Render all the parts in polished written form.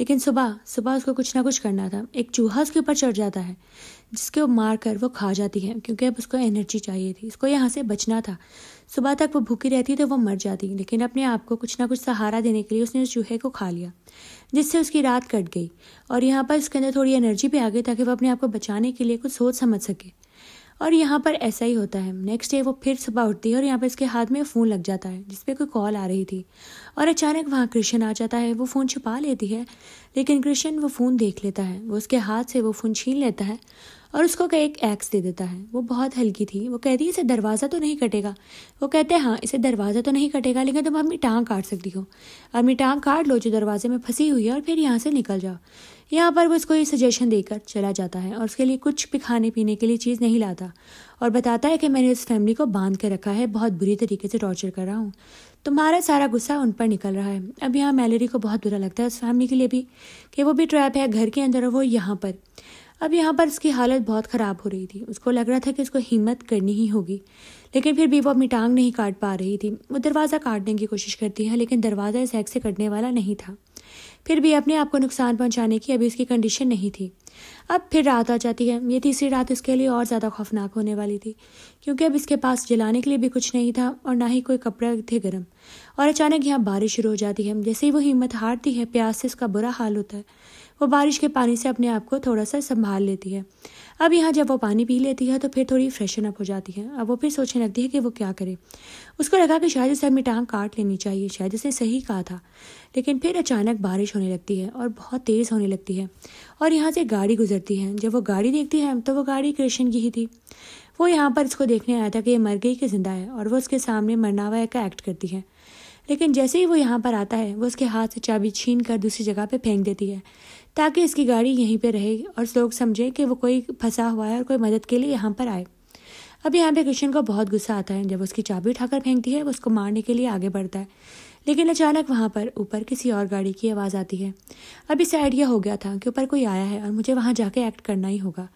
لیکن صبح اس کو کچھ نہ کچھ کرنا تھا. ایک چوہا اس کے اوپر چڑھ جاتا ہے جس کو مار کر وہ کھا جاتی ہے کیونکہ اب اس کو انرجی چاہیے تھی. اس کو یہاں سے بچنا تھا. صبح تک وہ بھوکی رہتی تو وہ مر جاتی, لیکن اپنے آپ کو کچھ نہ کچھ سہارا دینے کے لیے اس نے اس چوہے کو کھا لیا, جس سے اس کی رات کٹ گئی. اور یہاں پر اس کے اندر تھوڑی انرجی بھی آ گئی تاکہ وہ اپنے آپ کو بچانے کے لیے کچھ سوچ سمجھ سکے. اور یہاں پر ایسا ہی ہوتا ہے. نیکسٹ ڈے وہ پھر صبح اٹھتی ہے اور یہاں پر اس کے ہاتھ میں فون لگ جاتا ہے جس پہ کوئی کال آ رہی تھی, اور اچانک وہاں کرشن آ جاتا ہے. وہ فون چھپا لیتی ہے لیکن کرشن وہ فون دیکھ لیتا ہے. وہ اس کے ہاتھ سے وہ فون چھین لیتا ہے اور اس کو ایک ایکس دے دیتا ہے. وہ بہت ہلکی تھی. وہ کہتی ہے اسے دروازہ تو نہیں کٹے گا. وہ کہتے ہیں ہاں اسے دروازہ تو نہیں کٹے گا لیکن تم اپنی ٹانگ کاٹ سکتی ہو. اپنی ٹانگ کاٹ لو جو دروازے میں پھنسی ہوئی ہے اور پھر یہاں سے نکل جاؤ. یہاں پر وہ اس کو یہ سجیشن دے کر چلا جاتا ہے اور اس کے لیے کچھ بھی کھانے پینے کے لیے چیز نہیں لاتا اور بتاتا ہے کہ میں نے اس فیملی کو باندھ کے رکھا ہے, بہت بری طریقے سے ٹارچر کر رہا ہوں, تمہارا سارا غصہ ان پر نکل رہا ہے. اب یہاں میلری کو بہت برا لگتا ہے اس فیملی کے لیے بھی کہ وہ بھی ٹریپ ہے گھر کے اندر اور وہ یہاں پر. اب یہاں پر اس کی حالت بہت خراب ہو رہی تھی. اس کو لگ رہا تھا کہ اس کو ہمت کرنی ہی ہوگی, لیکن پھر بھی وہ اپنی ٹانگ نہیں کاٹ پا رہی تھی. وہ دروازہ کاٹنے کی کوشش کرتی ہے لیکن دروازہ اس ایک سے کٹنے والا نہیں تھا. پھر بھی اپنے آپ کو نقصان پہنچانے کی ابھی اس کی کنڈیشن نہیں تھی. اب پھر رات آ جاتی ہے. یہ تیسری رات اس کے لیے اور زیادہ خوفناک ہونے والی تھی کیونکہ اب اس کے پاس جلانے کے لیے بھی کچھ نہیں تھا اور نہ ہی کوئی کپڑے تھے گرم. اور اچانک یہاں بارش شروع ہو جاتی ہے. جیسے ہی وہ ہمت ہارتی ہے, پیاس سے اس کا برا حال ہوتا ہے. وہ بارش کے پانی سے اپنے آپ کو تھوڑا سا سنبھال لیتی ہے. اب یہاں جب وہ پانی پی لیتی ہے تو پھر تھوڑی فریشن اپ ہو جاتی ہے. اب وہ پھر سوچنے لگتی ہے کہ وہ کیا کرے. اس کو لگا کہ شاید اسے اپنی ٹانگ کاٹ لینی چاہیے, شاید اسے صحیح کہا تھا. لیکن پھر اچانک بارش ہونے لگتی ہے اور بہت تیز ہونے لگتی ہے اور یہاں سے گاڑی گزرتی ہے. جب وہ گاڑی دیکھتی ہے تو وہ گاڑی کرشن کی ہی تھی. وہ یہاں پر اس کو دیکھنے آیا تھا کہ یہ مر گئی کہ زندہ ہے, اور وہ اس کے سامنے مرنا ہوا کا ایکٹ کرتی ہے. لیکن جیسے ہی وہ یہاں پر آتا ہے وہ اس کے ہاتھ سے چابی چھین کر دوسری جگہ پہ پھینک دیتی ہے تاکہ اس کی گاڑی یہیں پہ رہے اور لوگ سمجھے کہ وہ کوئی پھنسا ہوا ہے اور کوئی مدد کے لیے یہاں پر آئے. اب یہاں پہ کرشن کو بہت غصہ آتا ہے. جب اس کی چابی اٹھا کر پھینکتی ہے وہ اس کو مارنے کے لیے آگے بڑھتا ہے, لیکن اچانک وہاں پر اوپر کسی اور گاڑی کی آواز آتی ہے. اب اسے آئیڈیا ہو گیا تھا کہ اوپر کوئی آیا ہے اور مجھے وہاں جا کے ایکٹ کرنا ہی ہوگا.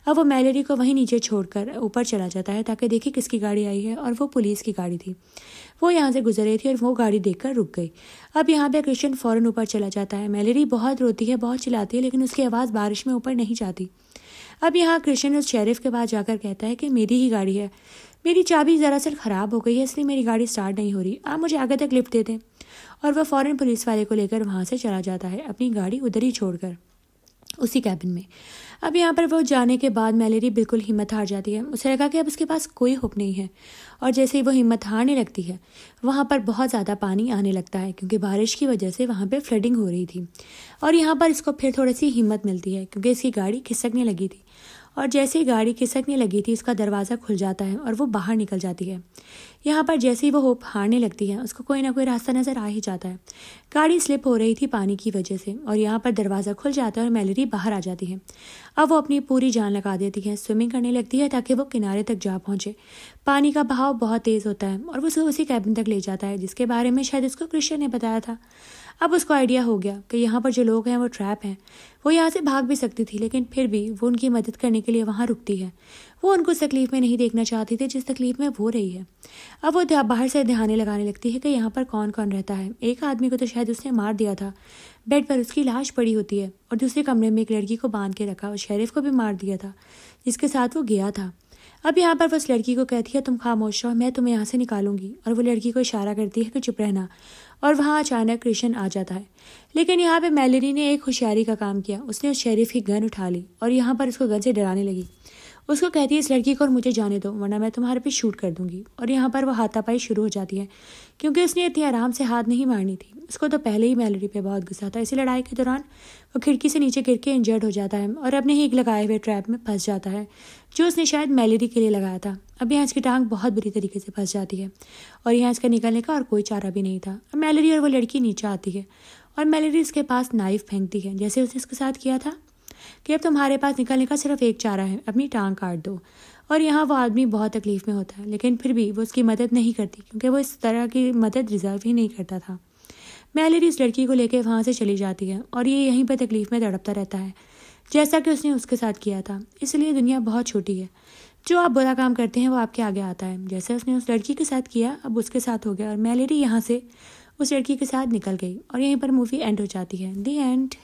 اب وہ میلری کو وہیں نیچے چھوڑ کر اوپر چلا جاتا ہے تاکہ دیکھے کس کی گاڑی آئی ہے, اور وہ پولیس کی گاڑی تھی. وہ یہاں سے گزر رہی تھی اور وہ گاڑی دیکھ کر رک گئی. اب یہاں پہ کرشن فوراً اوپر چلا جاتا ہے. میلری بہت روتی ہے, بہت چلاتی ہے, لیکن اس کی آواز بارش میں اوپر نہیں جاتی. اب یہاں کرشن اس شیرف کے پاس جا کر کہتا ہے کہ میری ہی گاڑی ہے, میری چابی دراصل خراب ہو گئی ہے اس لیے میری گاڑی سٹارٹ نہیں ہو رہی, آپ مجھے آگے تک لفٹ دے دیں. اور وہ فوراً پولیس والے کو لے کر وہاں سے چلا جاتا ہے اپنی گاڑی ادھر ہی چھوڑ کر اسی کیبن میں. اب یہاں پر وہ جانے کے بعد میلری بالکل ہمت ہار جاتی ہے. اسے لگا کہ اب اس کے پاس کوئی ہوپ نہیں ہے, اور جیسے ہی وہ ہمت ہارنے لگتی ہے وہاں پر بہت زیادہ پانی آنے لگتا ہے کیونکہ بارش کی وجہ سے وہاں پہ فلڈنگ ہو رہی تھی. اور یہاں پر اس کو پھر تھوڑی سی ہمت ملتی ہے کیونکہ اس کی گاڑی کھسکنے لگی تھی, اور جیسے ہی گاڑی کھسکنے لگی تھی اس کا دروازہ کھل جاتا ہے اور وہ باہر نکل جاتی ہے. یہاں پر جیسے ہی وہ ہوپ ہارنے لگتی ہے اس کو کوئی نہ کوئی راستہ نظر آ ہی جاتا ہے. گاڑی سلپ ہو رہی تھی پانی کی وجہ سے, اور یہاں پر دروازہ کھل جاتا ہے اور میلری باہر آ جاتی ہے. اب وہ اپنی پوری جان لگا دیتی ہے, سوئمنگ کرنے لگتی ہے تاکہ وہ کنارے تک جا پہنچے. پانی کا بہاؤ بہت تیز ہوتا ہے اور وہ اسے اسی کیبن تک لے جاتا ہے جس کے بارے میں شاید اس کو کرشن نے بتایا تھا. اب اس کو آئیڈیا ہو گیا کہ یہاں پر جو لوگ ہیں وہ ٹریپ ہیں. وہ یہاں سے بھاگ بھی سکتی تھی لیکن پھر بھی وہ ان کی مدد کرنے کے لیے وہاں رکتی ہے. وہ ان کو اس تکلیف میں نہیں دیکھنا چاہتی تھی جس تکلیف میں وہ رہی ہے. اب وہ باہر سے دھیانے لگانے لگتی ہے کہ یہاں پر کون کون رہتا ہے. ایک آدمی کو تو شاید اس نے مار دیا تھا, بیڈ پر اس کی لاش پڑی ہوتی ہے, اور دوسرے کمرے میں ایک لڑکی کو باندھ کے رکھا اور شیرف کو بھی مار دیا تھا جس کے ساتھ وہ گیا تھا. اب یہاں پر وہ اس لڑکی کو کہتی ہے تم خاموش رہو, میں تمہیں یہاں سے نکالوں گی, اور وہ لڑکی کو اشارہ کرتی ہے کہ چپ رہنا. اور وہاں اچانک کرشن آ جاتا ہے. لیکن یہاں پہ میلری نے ایک ہوشیاری کا کام کیا. اس نے اس شیرف کی گن اٹھا لی اور یہاں پر اس کو گن سے ڈرانے لگی. اس کو کہتی ہے اس لڑکی کو اور مجھے جانے دو ورنہ میں تمہارے پہ شوٹ کر دوں گی. اور یہاں پر وہ ہاتھا پائی شروع ہو جاتی ہے کیونکہ اس نے اتنی آرام سے ہاتھ نہیں مارنی تھی. اس کو تو پہلے ہی میلری پہ بہت غصہ تھا. اسی لڑائی کے دوران وہ کھڑکی سے نیچے گر کے انجرڈ ہو جاتا ہے اور اپنے ہی لگائے ہوئے ٹریپ میں پھنس جاتا ہے جو اس نے شاید میلری کے لیے لگایا تھا. اب یہاں اس کی ٹانگ بہت بری طریقے سے پھنس جاتی ہے اور یہاں اس کا نکلنے کا اور کوئی چارہ بھی نہیں تھا. میلری اور وہ لڑکی نیچے آتی ہے اور میلری اس کے پاس نائف پھینکتی ہے جیسے اس نے اس کے ساتھ کیا تھا کہ اب تمہارے پاس نکلنے کا صرف ایک چارہ ہے, اپنی ٹانگ کاٹ دو. اور یہاں وہ آدمی بہت تکلیف میں ہوتا ہے لیکن پھر بھی وہ اس کی مدد نہیں کرتی کیونکہ وہ اس طرح کی مدد ریزرو ہی نہیں کرتا تھا. میلری اس لڑکی کو لے کے وہاں سے چلی جاتی ہے اور یہ یہیں پہ تکلیف میں تڑپتا رہتا ہے جیسا کہ اس نے اس کے ساتھ کیا تھا. اس لیے دنیا بہت چھوٹی ہے, جو آپ برا کام کرتے ہیں وہ آپ کے آگے آتا ہے. جیسے اس نے اس لڑکی کے ساتھ کیا اب اس کے ساتھ ہو گیا, اور میلری یہاں سے اس لڑکی کے ساتھ نکل گئی اور یہیں پر مووی اینڈ ہو جاتی ہے. The end.